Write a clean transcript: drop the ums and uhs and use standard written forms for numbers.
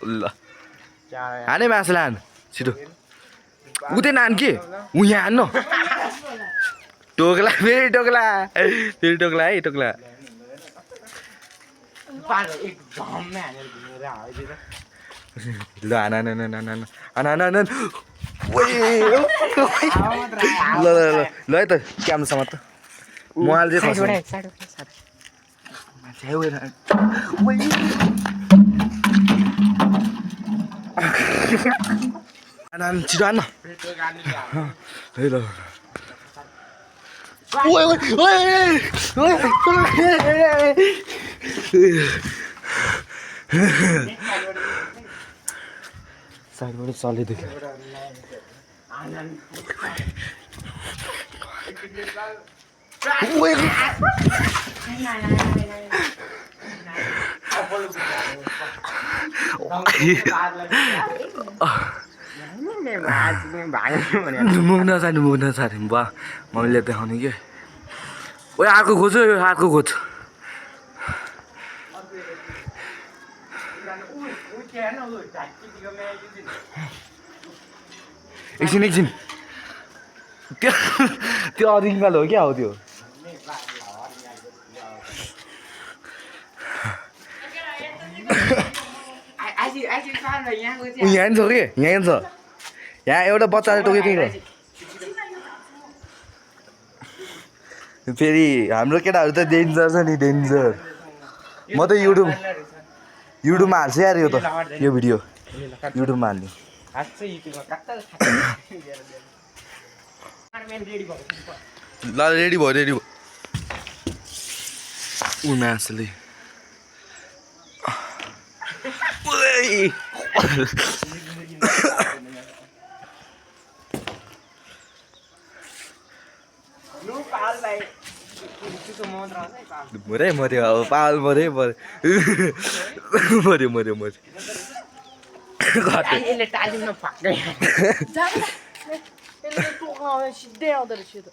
ल हाने मासु लान छिटो उतै नान के उ यहाँ हान्नु टोक्ला फेरि टोक्ला है टोक्ला ल हान ल है त क्यामरासँग त मोबाइल चाहिँ छिटो हान्न ल साइडबाट चलिदियो मुख नछाने बा मम्मीले देखाउने के ओ अर्को खोज्छु अर्को खोज्छु एकछिन त्यो अरिजिनल हो क्या हो त्यो यहाँ छ कि यहाँ छ यहाँ एउटा बच्चाले टोकेको थियो फेरि हाम्रो केटाहरू त डेन्जर छ नि डेन्जर म त युट्युबमा हाल्छु यार यो भिडियो युट्युबमा हाल्ने ल रेडी भयो उनासले मर्यो अब पाल मर्यो सिधै आउँदो रहेछ